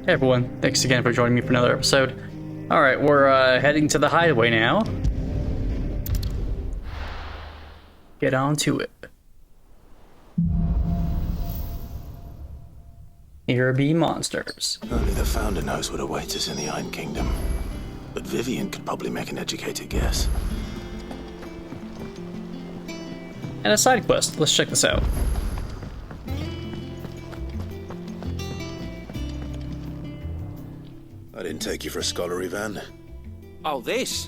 Hey everyone, thanks again for joining me for another episode. Alright, we're heading to the hideaway now. Get on to it. Here be monsters. Only the Founder knows what awaits us in the Iron Kingdom. But Vivian could probably make an educated guess. And a side quest, let's check this out. I didn't take you for a scholarly van. Oh, this?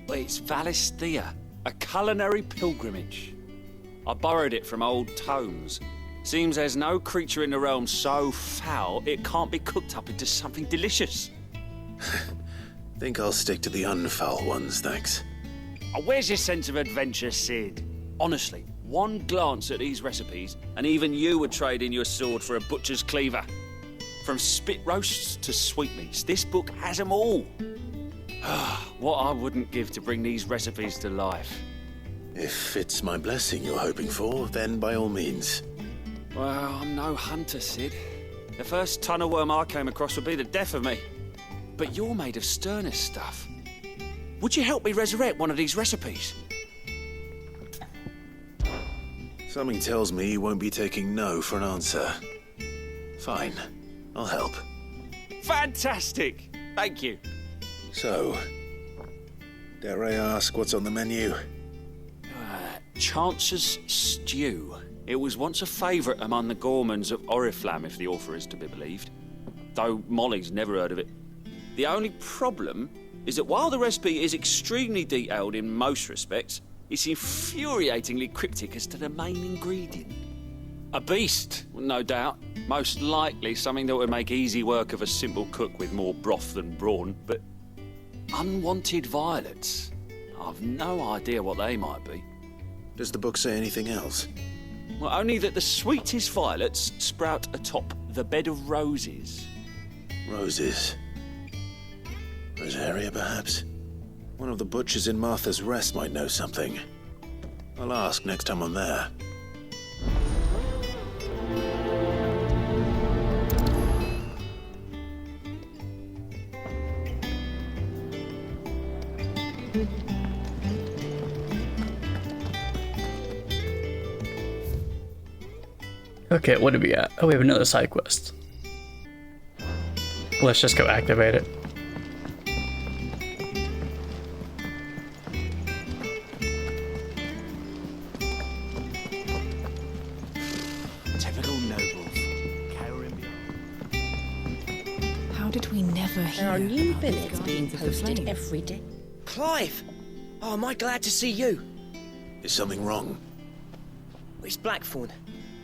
Well, it's Valisthea, a culinary pilgrimage. I borrowed it from old tomes. Seems there's no creature in the realm so foul it can't be cooked up into something delicious. Think I'll stick to the unfoul ones, thanks. Oh, where's your sense of adventure, Sid? Honestly, one glance at these recipes, and even you would trade in your sword for a butcher's cleaver. From spit roasts to sweetmeats, this book has them all. What I wouldn't give to bring these recipes to life. If it's my blessing you're hoping for, then by all means. Well, I'm no hunter, Sid. The first tunnel worm I came across would be the death of me. But you're made of sterner stuff. Would you help me resurrect one of these recipes? Something tells me you won't be taking no for an answer. Fine, I'll help. Fantastic! Thank you. So, dare I ask what's on the menu? Chance's Stew. It was once a favourite among the gourmands of Oriflamme, if the author is to be believed. Though Molly's never heard of it. The only problem is that while the recipe is extremely detailed in most respects, it's infuriatingly cryptic as to the main ingredient. A beast, no doubt. Most likely something that would make easy work of a simple cook with more broth than brawn, but unwanted violets. I've no idea what they might be. Does the book say anything else? Well, only that the sweetest violets sprout atop the bed of roses. Roses. Rosaria, perhaps? One of the butchers in Martha's Rest might know something. I'll ask next time I'm there. Okay, what do we got? Oh, we have another side quest. Let's just go activate it. Typical nobles. How did we never hear? There are new about these billets being guardians of the posted flame? every day. Clive! Oh, am I glad to see you? Is something wrong? It's Blackthorn.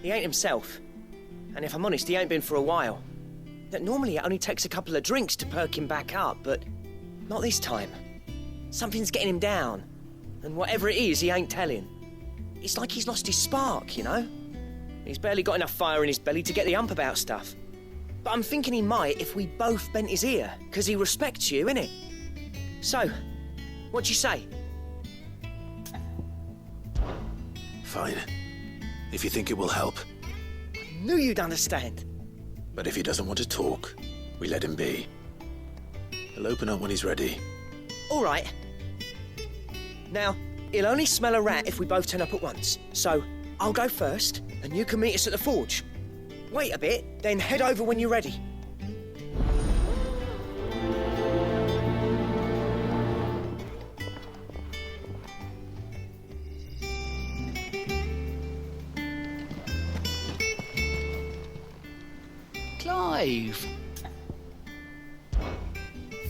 He ain't himself. And if I'm honest, he ain't been for a while. That normally it only takes a couple of drinks to perk him back up, but not this time. Something's getting him down. And whatever it is, he ain't telling. It's like he's lost his spark, you know? He's barely got enough fire in his belly to get the ump about stuff. But I'm thinking he might if we both bent his ear, because he respects you, innit? So, what do you say? Fine. If you think it will help. Knew you'd understand. But if he doesn't want to talk, we let him be. He'll open up when he's ready. All right. Now, he'll only smell a rat if we both turn up at once. So, I'll go first, and you can meet us at the forge. Wait a bit, then head over when you're ready. Clive.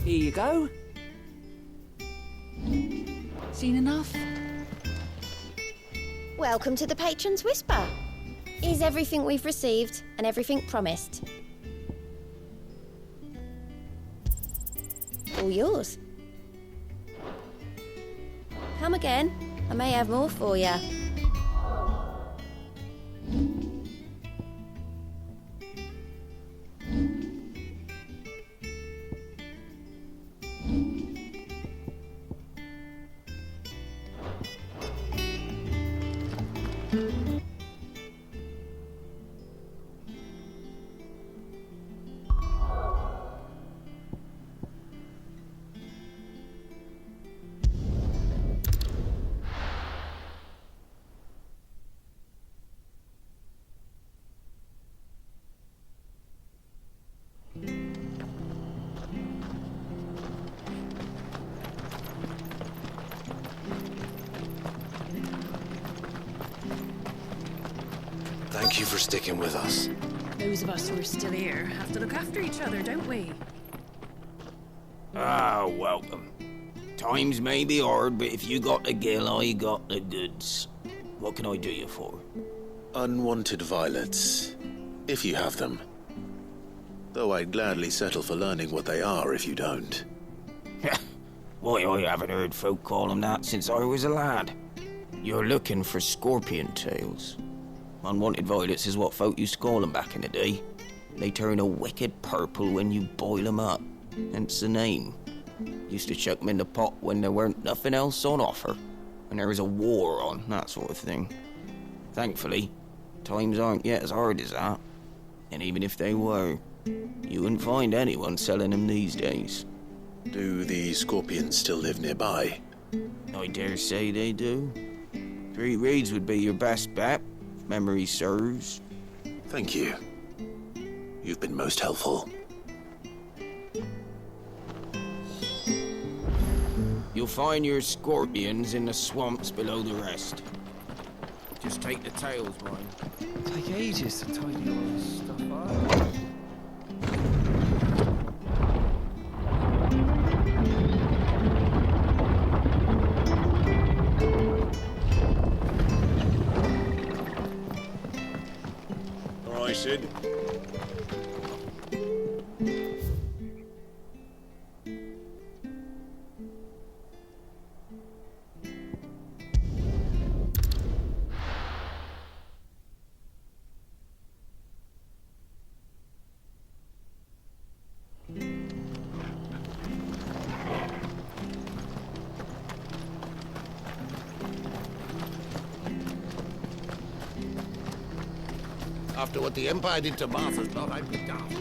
Here you go. Seen enough? Welcome to the Patron's Whisper. Is everything we've received and everything promised? All yours. Come again. I may have more for you. sticking with us. Those of us who are still here have to look after each other, don't we? Ah, welcome. Times may be hard, but if you got the gill, I got the goods. What can I do you for? Unwanted violets, if you have them. Though I'd gladly settle for learning what they are if you don't. Why, I haven't heard folk call them that since I was a lad. You're looking for scorpion tails. Unwanted violets is what folk used to call them back in the day. They turn a wicked purple when you boil them up, hence the name. Used to chuck them in the pot when there weren't nothing else on offer, when there was a war on, that sort of thing. Thankfully, times aren't yet as hard as that. And even if they were, you wouldn't find anyone selling them these days. Do the scorpions still live nearby? I dare say they do. 3 reeds would be your best bet, if memory serves. Thank you. You've been most helpful. You'll find your scorpions in the swamps below the rest. Just take the tails, mind. Take ages to tidy all this stuff up. All right, Sid. After what the Empire did to Martha's lot, I'd be daft.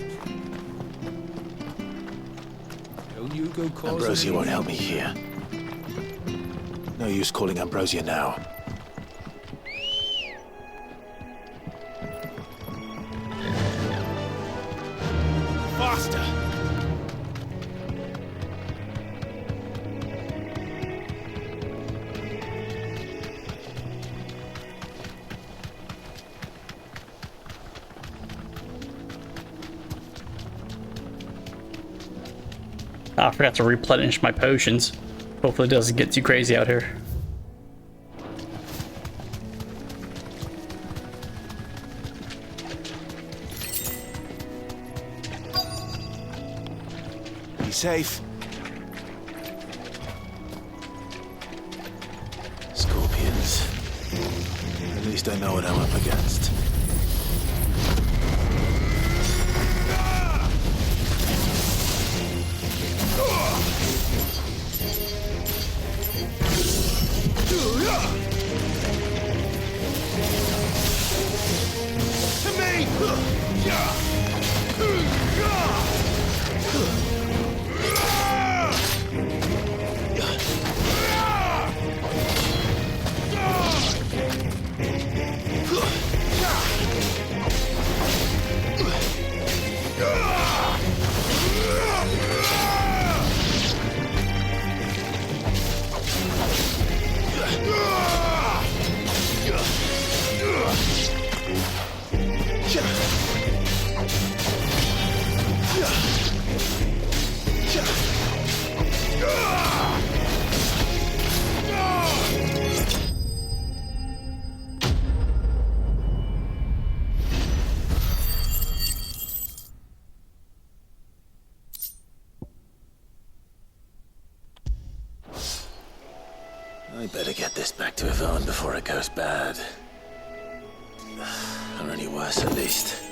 Don't you go causing Ambrosia any- won't help me here. No use calling Ambrosia now. Faster! Ah, I forgot to replenish my potions. Hopefully it doesn't get too crazy out here. Be safe. Scorpions. At least I know what I'm up against. I better get this back to Yvonne before it goes bad. Or any worse, at least.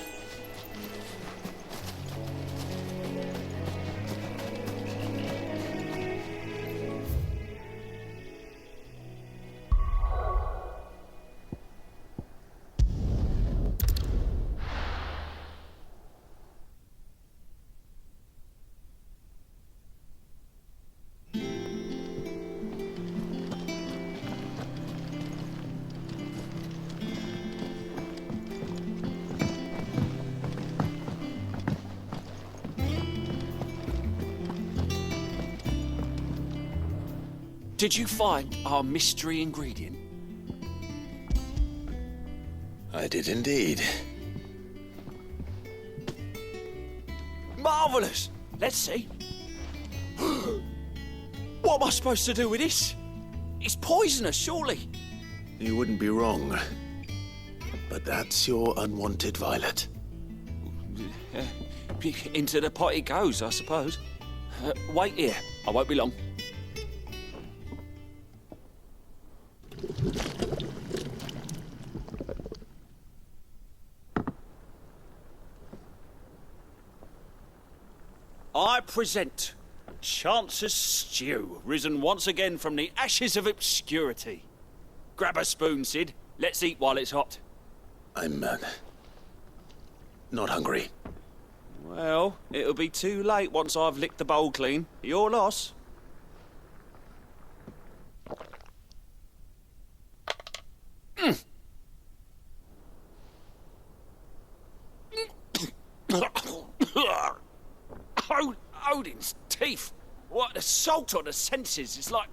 Did you find our mystery ingredient? I did indeed. Marvellous! Let's see. What am I supposed to do with this? It's poisonous, surely. You wouldn't be wrong. But that's your unwanted violet. Into the pot it goes, I suppose. Wait here. I won't be long. I present Chance's Stew, risen once again from the ashes of obscurity. Grab a spoon, Sid. Let's eat while it's hot. I'm, not hungry. Well, it'll be too late once I've licked the bowl clean. Your loss. Odin's teeth. What assault on the senses. It's like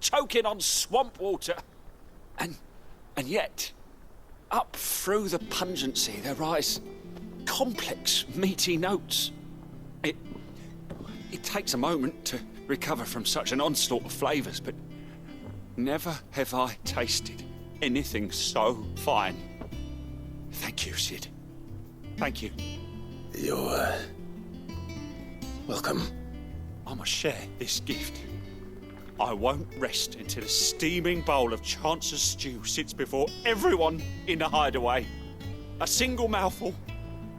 choking on swamp water. And yet, up through the pungency there rise complex, meaty notes. It takes a moment to recover from such an onslaught of flavours, but never have I tasted anything so fine. Thank you, Sid. Thank you. You're, welcome. I must share this gift. I won't rest until a steaming bowl of Chance's stew sits before everyone in the hideaway. A single mouthful,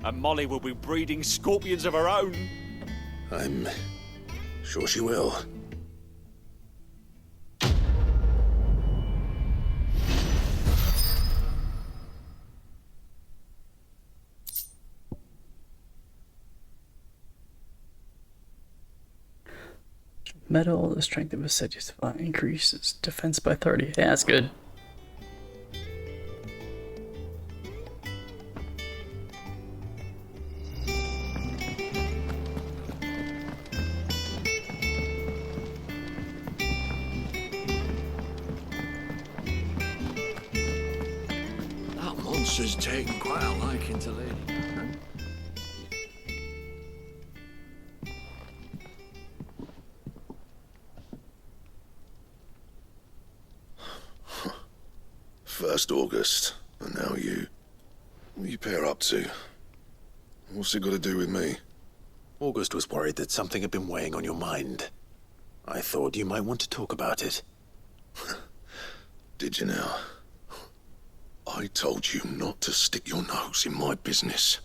and Molly will be breeding scorpions of her own. I'm sure she will. Metal, the strength of a Seduce increases defense by 30. Yeah, that's good. That monster's taken quite a liking to Lady. First August, and now you. What are you pair up to? What's it got to do with me? August was worried that something had been weighing on your mind. I thought you might want to talk about it. Did you now? I told you not to stick your nose in my business.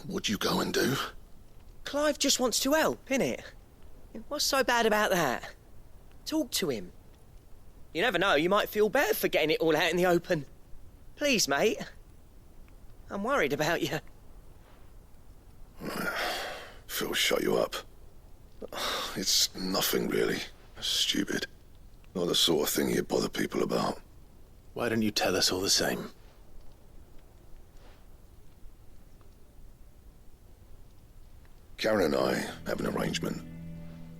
What'd you go and do? Clive just wants to help, innit? What's so bad about that? Talk to him. You never know, you might feel better for getting it all out in the open. Please, mate. I'm worried about you. Phil shut you up. It's nothing, really. Stupid. Not the sort of thing you bother people about. Why don't you tell us all the same? Karen and I have an arrangement.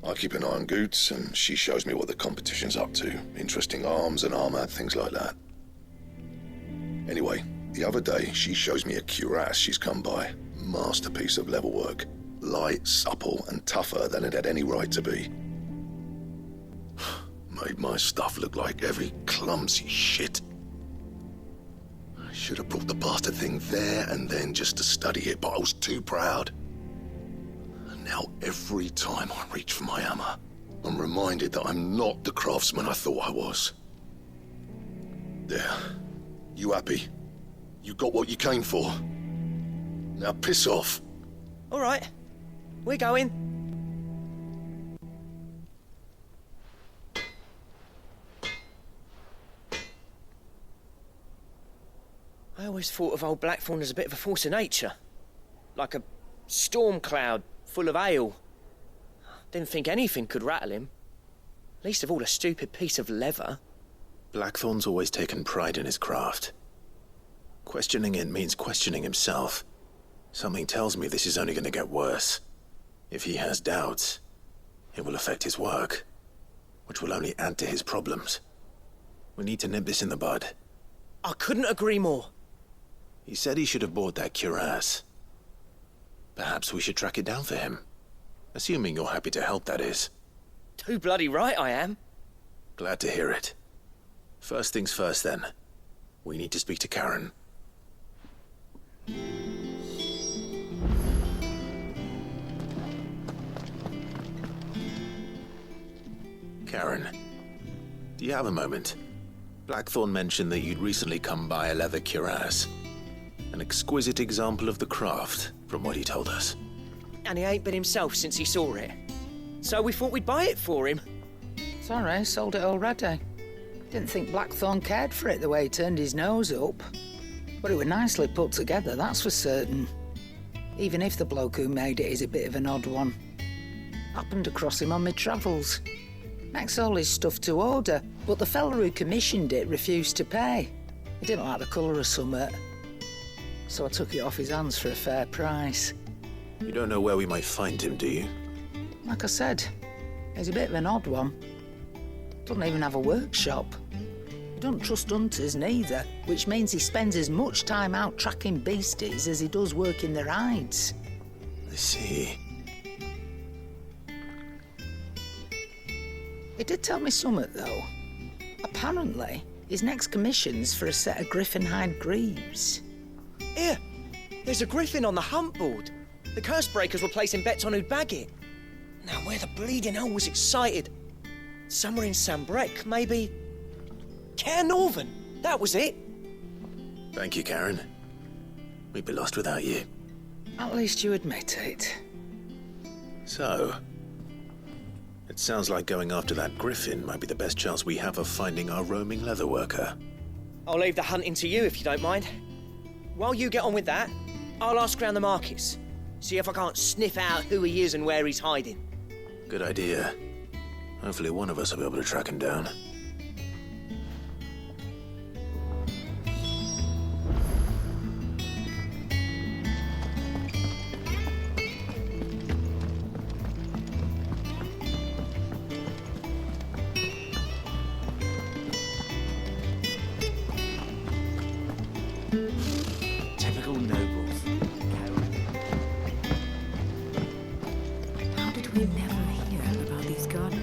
I keep an eye on Goots, and she shows me what the competition's up to. Interesting arms and armor, things like that. Anyway, the other day, she shows me a cuirass she's come by. Masterpiece of level work. Light, supple, and tougher than it had any right to be. Made my stuff look like heavy, clumsy shit. I should have brought the bastard thing there and then just to study it, but I was too proud. Now, every time I reach for my hammer, I'm reminded that I'm not the craftsman I thought I was. There. You happy? You got what you came for? Now piss off. All right. We're going. I always thought of old Blackthorn as a bit of a force of nature. Like a storm cloud full of ale. Didn't think anything could rattle him. Least of all a stupid piece of leather. Blackthorn's always taken pride in his craft. Questioning it means questioning himself. Something tells me this is only going to get worse. If he has doubts, it will affect his work, which will only add to his problems. We need to nip this in the bud. I couldn't agree more. He said he should have bought that cuirass. Perhaps we should track it down for him. Assuming you're happy to help, that is. Too bloody right I am. Glad to hear it. First things first, then. We need to speak to Karen. Karen, do you have a moment? Blackthorn mentioned that you'd recently come by a leather cuirass. An exquisite example of the craft, from what he told us. And he ain't been himself since he saw it. So we thought we'd buy it for him. Sorry, sold it already. Didn't think Blackthorn cared for it the way he turned his nose up. But it was nicely put together, that's for certain. Even if the bloke who made it is a bit of an odd one. Happened across him on my travels. Makes all his stuff to order, but the fella who commissioned it refused to pay. He didn't like the colour of summit. So I took it off his hands for a fair price. You don't know where we might find him, do you? Like I said, he's a bit of an odd one. Doesn't even have a workshop. He doesn't trust hunters neither, which means he spends as much time out tracking beasties as he does working their hides. I see. He did tell me something, though. Apparently, his next commission's for a set of Griffin hide greaves. Here, there's a Griffin on the hunt board. The curse breakers were placing bets on who'd bag it. Now, where the bleeding hell was it sighted? Somewhere in Sambrec, maybe... Care Northern, that was it. Thank you, Karen. We'd be lost without you. At least you admit it. So, it sounds like going after that Griffin might be the best chance we have of finding our roaming leatherworker. I'll leave the hunting to you if you don't mind. While you get on with that, I'll ask around the markets. See if I can't sniff out who he is and where he's hiding. Good idea. Hopefully one of us will be able to track him down. Typical nobles. How did we never hear about these gardens?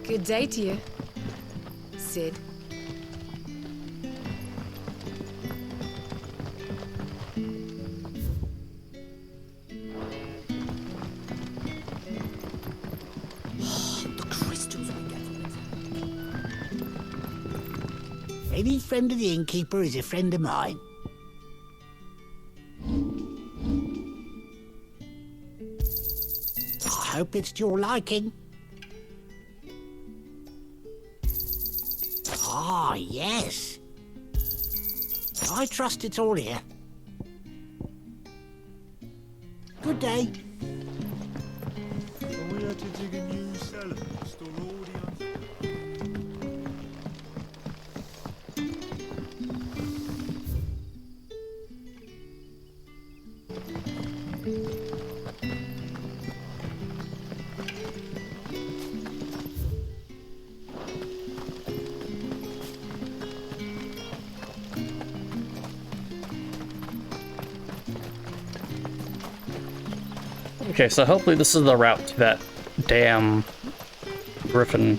Good day to you, Sid. The crystals we get from it. Any friend of the innkeeper is a friend of mine. I hope it's to your liking. Ah, yes. I trust it's all here. Good day. We had to dig a new cellar and store all the Okay, so hopefully this is the route to that damn Griffin.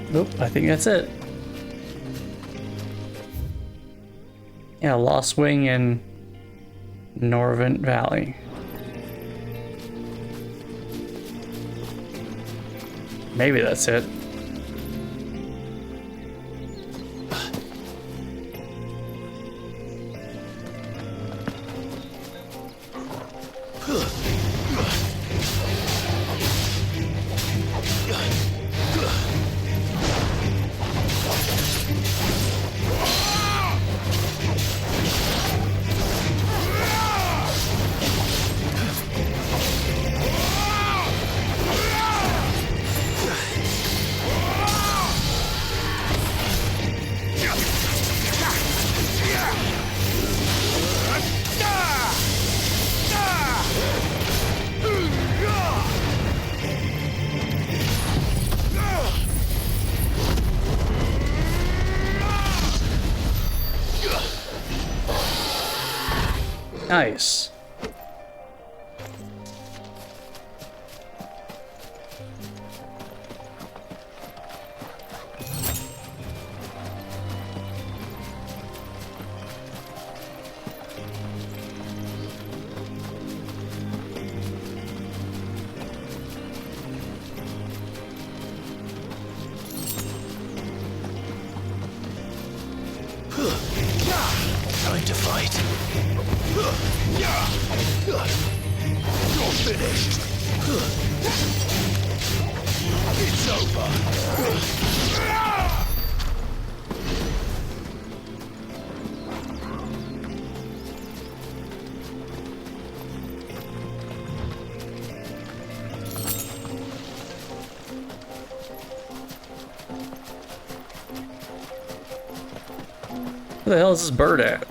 Nope, I think that's it. Yeah, Lost Wing in Norvent Valley. Maybe that's it. Nice. Time to fight. You're finished. It's over. Where the hell is this bird at?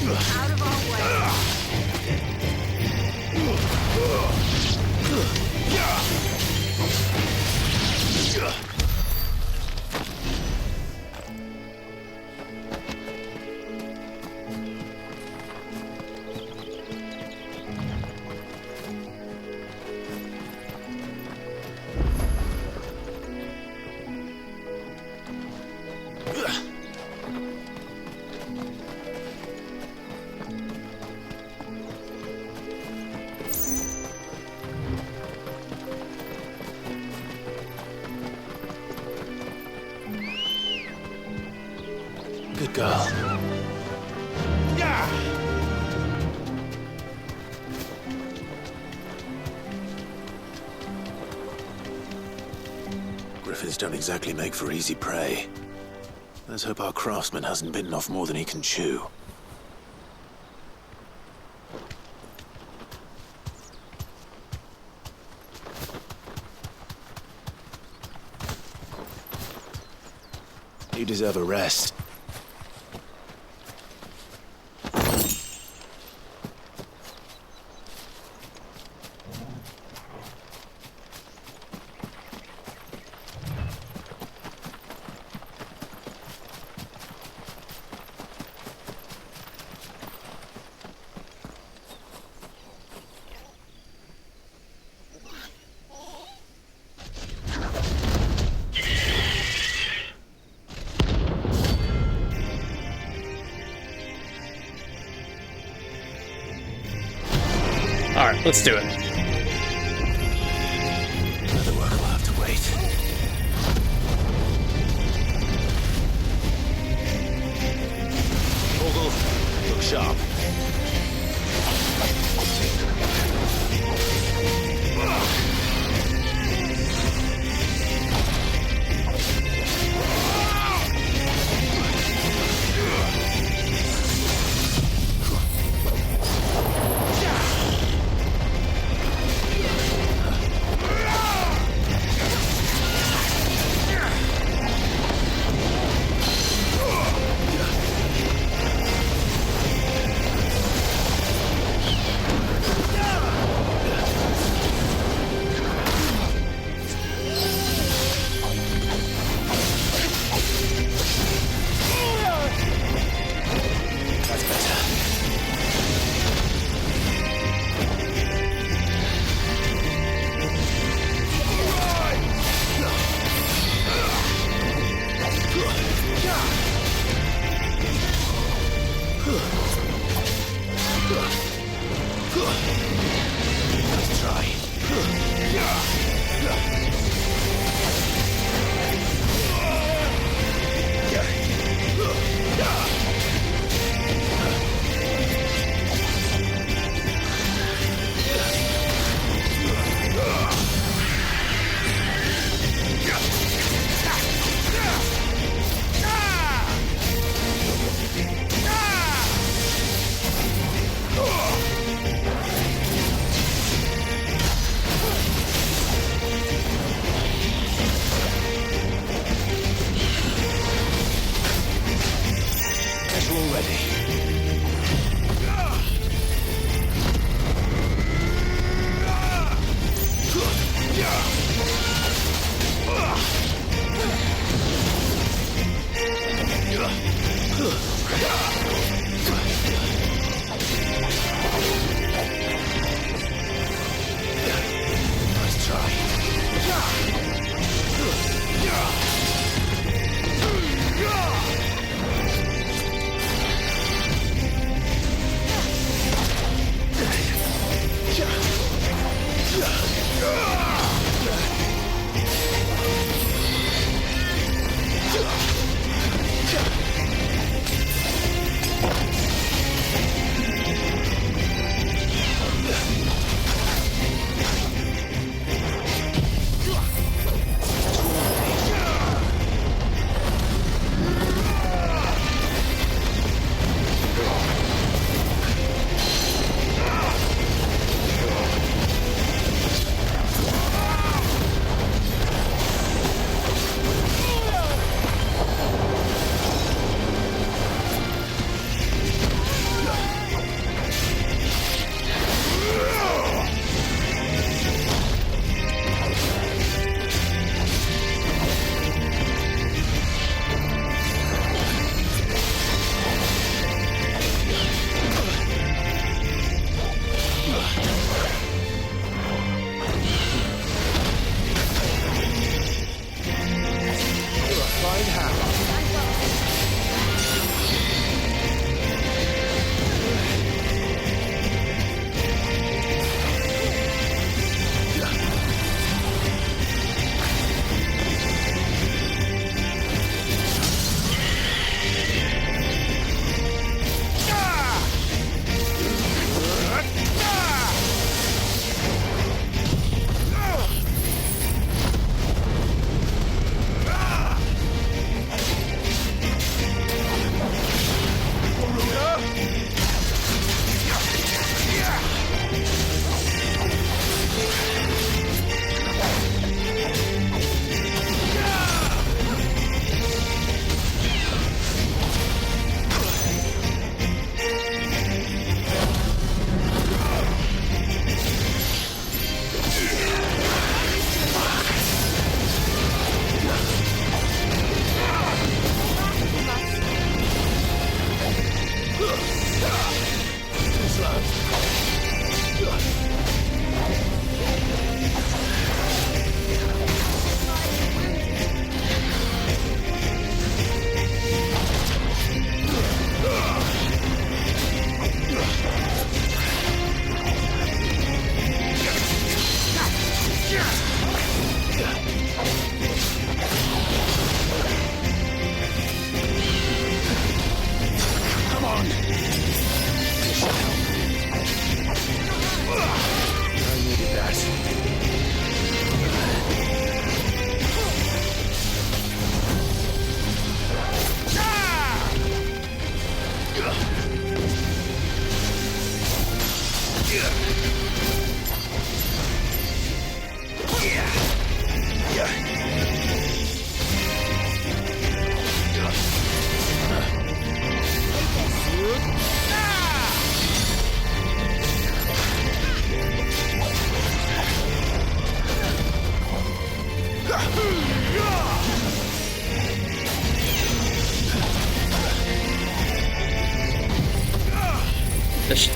Out of our way. Good girl. Griffins don't exactly make for easy prey. Let's hope our craftsman hasn't bitten off more than he can chew. You deserve a rest. Alright, let's do it. Other work will have to wait. sharp.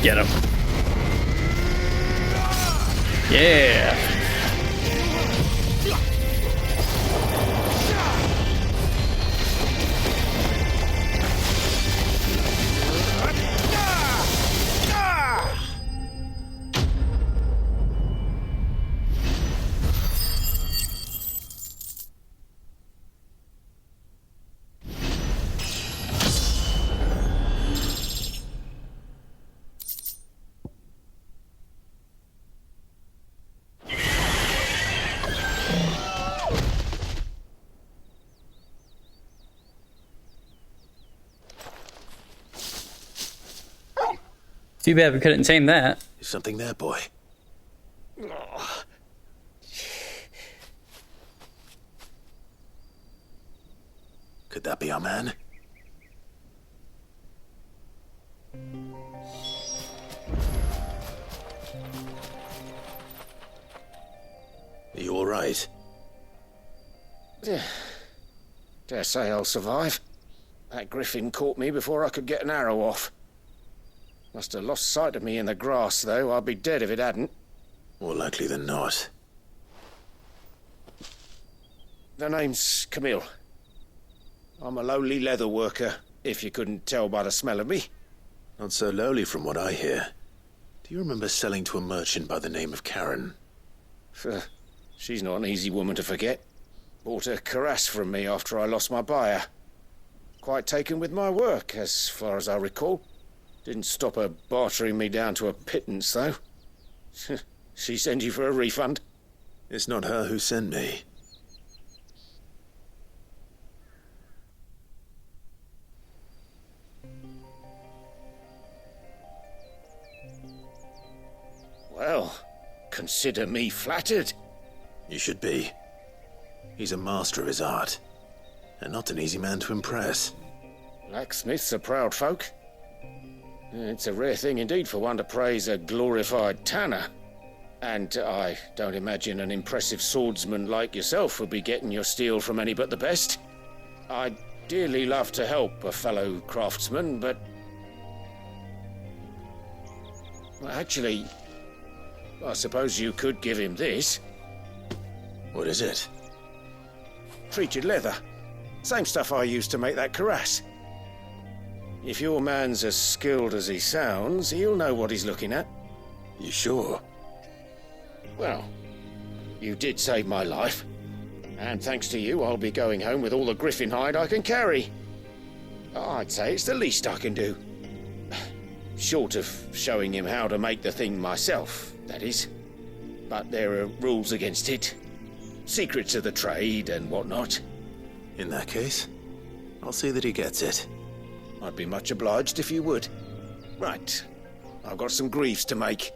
Get him. Yeah. Too bad we couldn't tame that. Is something there, boy? Could that be our man? Are you all right? Dare say I'll survive. That Griffin caught me before I could get an arrow off. Must have lost sight of me in the grass, though. I'd be dead if it hadn't. More likely than not. The name's Camille. I'm a lowly leather worker, if you couldn't tell by the smell of me. Not so lowly from what I hear. Do you remember selling to a merchant by the name of Karen? She's not an easy woman to forget. Bought a cuirass from me after I lost my buyer. Quite taken with my work, as far as I recall. Didn't stop her bartering me down to a pittance, though. She sent you for a refund? It's not her who sent me. Well, consider me flattered. You should be. He's a master of his art, and not an easy man to impress. Blacksmiths are proud folk. It's a rare thing indeed for one to praise a glorified tanner. And I don't imagine an impressive swordsman like yourself would be getting your steel from any but the best. I'd dearly love to help a fellow craftsman, but... well, actually, I suppose you could give him this. What is it? Treated leather. Same stuff I used to make that cuirass. If your man's as skilled as he sounds, he'll know what he's looking at. You sure? Well, you did save my life. And thanks to you, I'll be going home with all the Griffin hide I can carry. I'd say it's the least I can do. Short of showing him how to make the thing myself, that is. But there are rules against it. Secrets of the trade and whatnot. In that case, I'll see that he gets it. I'd be much obliged if you would. Right. I've got some greaves to make.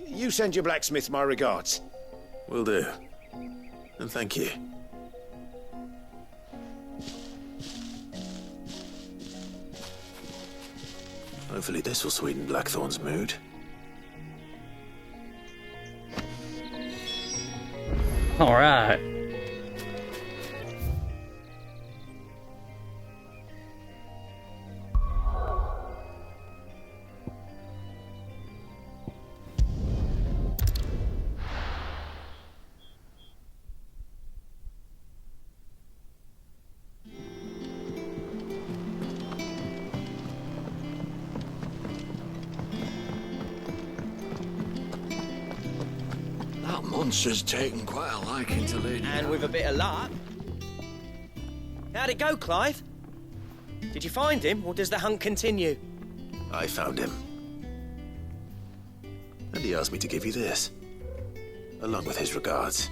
You send your blacksmith my regards. Will do. And thank you. Hopefully this will sweeten Blackthorn's mood. All right. That monster's taken quite a liking to Lady. And with a bit of luck. How'd it go, Clive? Did you find him, or does the hunt continue? I found him. And he asked me to give you this, along with his regards.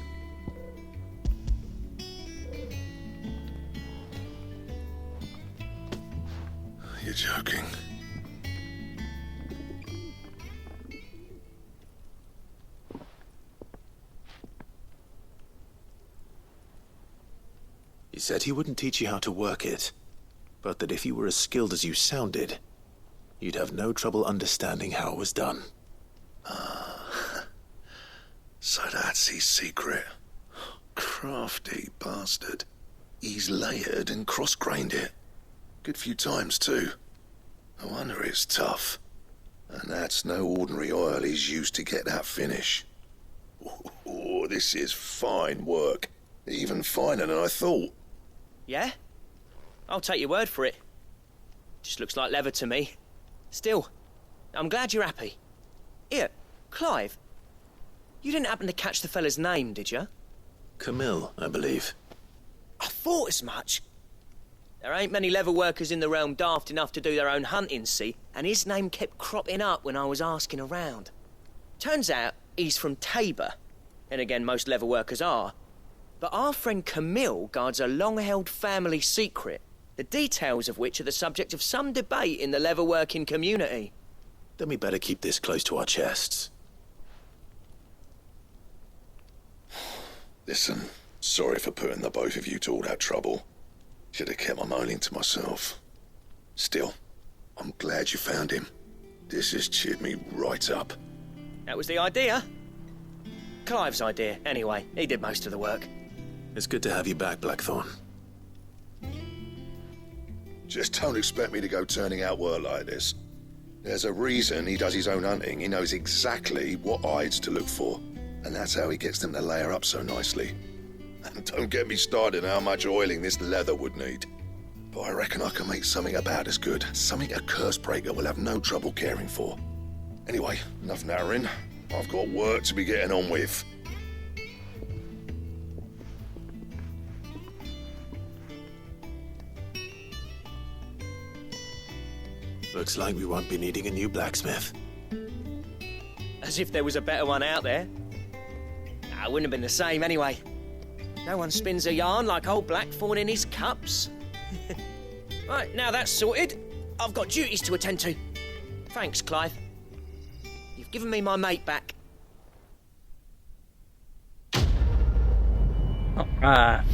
You're joking. He said he wouldn't teach you how to work it, but that if you were as skilled as you sounded, you'd have no trouble understanding how it was done. So that's his secret. Crafty bastard. He's layered and cross-grained it. Good few times, too. No wonder it's tough. And that's no ordinary oil he's used to get that finish. Oh, this is fine work. Even finer than I thought. Yeah? I'll take your word for it. Just looks like leather to me. Still, I'm glad you're happy. Here, Clive. You didn't happen to catch the fella's name, did you? Camille, I believe. I thought as much. There ain't many leather workers in the realm daft enough to do their own hunting, see? And his name kept cropping up when I was asking around. Turns out he's from Tabor. And again, most leather workers are. But our friend Camille guards a long-held family secret, the details of which are the subject of some debate in the leather-working community. Then we better keep this close to our chests. Listen, sorry for putting the both of you to all that trouble. Should have kept my moaning to myself. Still, I'm glad you found him. This has cheered me right up. That was the idea. Clive's idea, anyway. He did most of the work. It's good to have you back, Blackthorn. Just don't expect me to go turning out work like this. There's a reason he does his own hunting. He knows exactly what hides to look for. And that's how he gets them to layer up so nicely. And don't get me started on how much oiling this leather would need. But I reckon I can make something about as good. Something a curse breaker will have no trouble caring for. Anyway, enough nattering. I've got work to be getting on with. Looks like we won't be needing a new blacksmith. As if there was a better one out there. Nah, it wouldn't have been the same anyway. No one spins a yarn like old Blackthorn in his cups. Right, now that's sorted, I've got duties to attend to. Thanks, Clive. You've given me my mate back. Alright.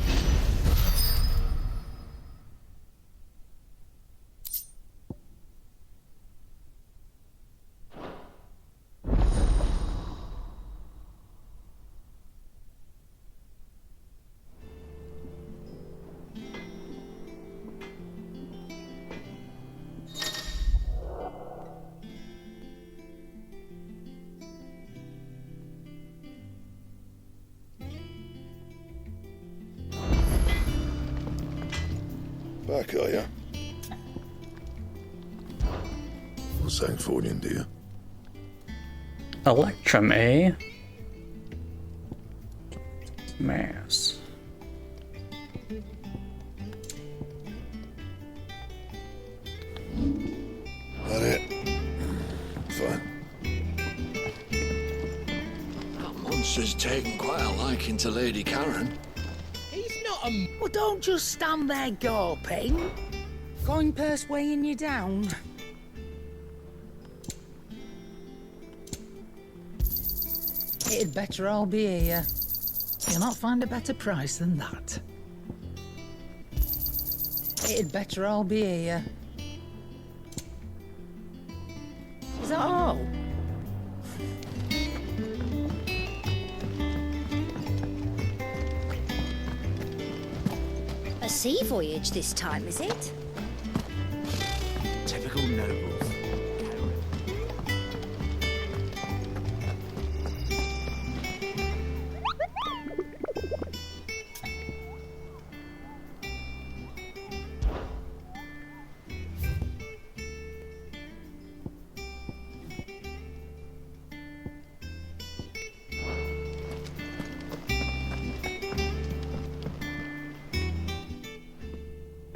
Back, are ya? What's that for you, dear? Electrum, eh? Mass. That it? Fine. That monster's taken quite a liking to Lady Karen. He's not a... Well, don't just stand there gawping. Coin purse weighing you down. It'd better all be here. You'll not find a better price than that. It'd better all be here. Is that all? A sea voyage this time, is it? Typical nobles.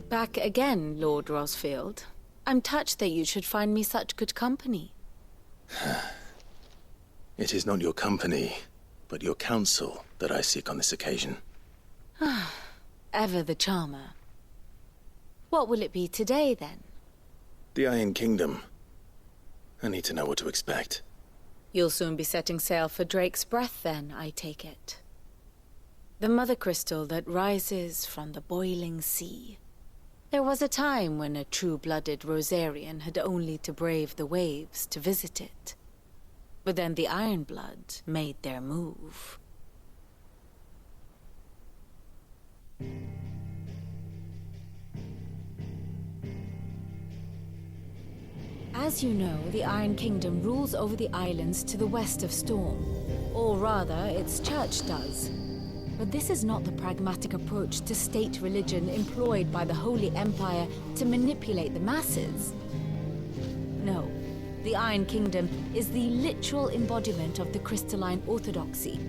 Back again, Lord Rosfield. I'm touched that you should find me such good company. It is not your company, but your counsel that I seek on this occasion. Ever the charmer. What will it be today, then? The Iron Kingdom. I need to know what to expect. You'll soon be setting sail for Drake's Breath, then, I take it. The mother crystal that rises from the boiling sea. There was a time when a true-blooded Rosarian had only to brave the waves to visit it. But then the Ironblood made their move. As you know, the Iron Kingdom rules over the islands to the west of Storm. Or rather, its church does. But this is not the pragmatic approach to state religion employed by the Holy Empire to manipulate the masses. No, the Iron Kingdom is the literal embodiment of the crystalline orthodoxy.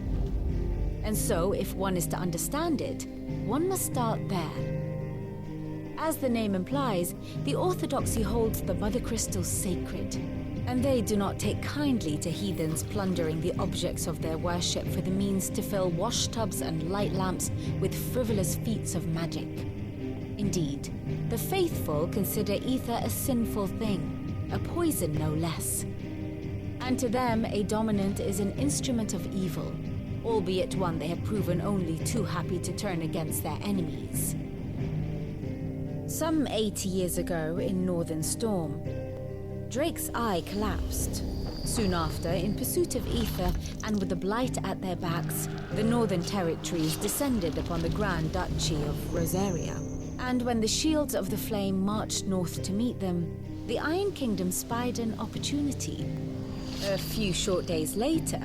And so, if one is to understand it, one must start there. As the name implies, the orthodoxy holds the Mother Crystals sacred, and they do not take kindly to heathens plundering the objects of their worship for the means to fill washtubs and light lamps with frivolous feats of magic. Indeed, the faithful consider ether a sinful thing, a poison no less. And to them, a dominant is an instrument of evil, albeit one they have proven only too happy to turn against their enemies. Some 80 years ago in Northern Storm, Drake's eye collapsed. Soon after, in pursuit of ether and with the blight at their backs, the Northern Territories descended upon the Grand Duchy of Rosaria. And when the Shields of the Flame marched north to meet them, the Iron Kingdom spied an opportunity. A few short days later,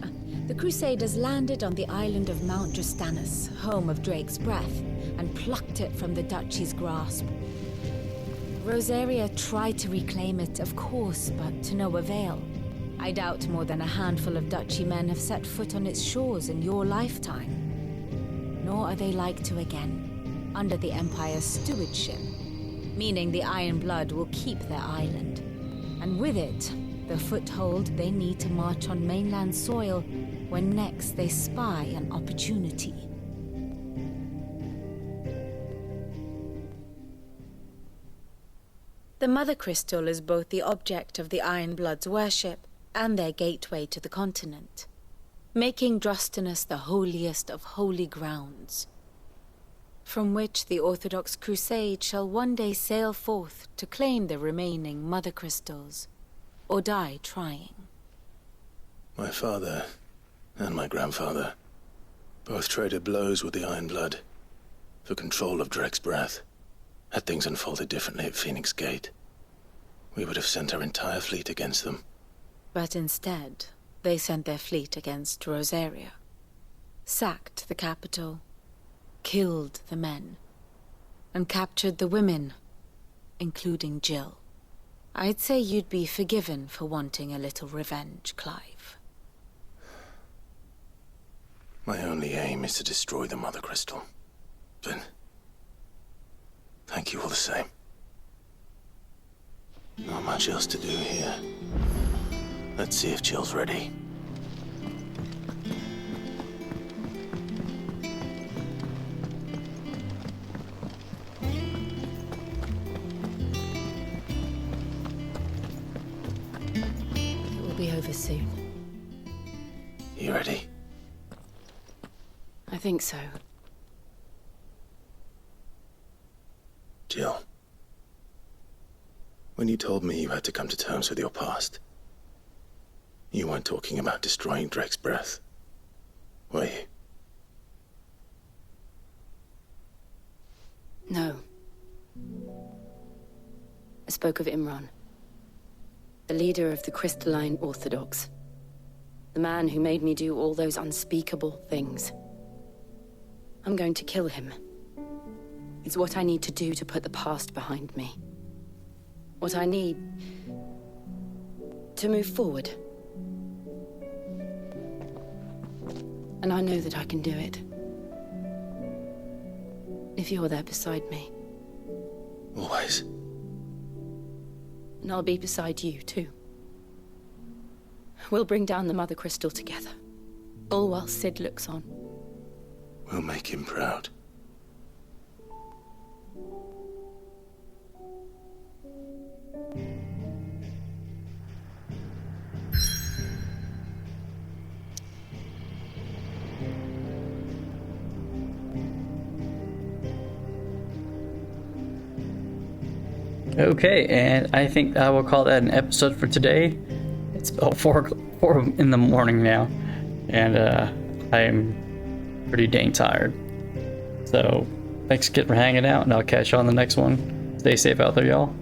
the Crusaders landed on the island of Mount Justanus, home of Drake's breath, and plucked it from the duchy's grasp. Rosaria tried to reclaim it, of course, but to no avail. I doubt more than a handful of duchy men have set foot on its shores in your lifetime. Nor are they like to again, under the Empire's stewardship, meaning the Iron Blood will keep their island. And with it, the foothold they need to march on mainland soil when next they spy an opportunity. The Mother Crystal is both the object of the Iron Blood's worship and their gateway to the continent, making Drostanus the holiest of holy grounds, from which the Orthodox Crusade shall one day sail forth to claim the remaining Mother Crystals, or die trying. My father and my grandfather both traded blows with the Iron Blood for control of Drake's breath. Had things unfolded differently at Phoenix Gate, we would have sent our entire fleet against them. But instead, they sent their fleet against Rosaria, sacked the capital, killed the men, and captured the women, including Jill. I'd say you'd be forgiven for wanting a little revenge, Clive. My only aim is to destroy the Mother Crystal. But thank you all the same. Not much else to do here. Let's see if Jill's ready. It will be over soon. You ready? I think so. Jill, when you told me you had to come to terms with your past, you weren't talking about destroying Drake's breath, were you? No. I spoke of Imran, the leader of the Crystalline Orthodox, the man who made me do all those unspeakable things. I'm going to kill him. It's what I need to do to put the past behind me. What I need to move forward. And I know that I can do it. If you're there beside me. Always. And I'll be beside you, too. We'll bring down the Mother Crystal together. All while Sid looks on. We'll make him proud. Okay, and I think I will call that an episode for today. It's about 4 in the morning now, and I'm pretty dang tired. So, thanks again for hanging out, and I'll catch you on the next one. Stay safe out there, y'all.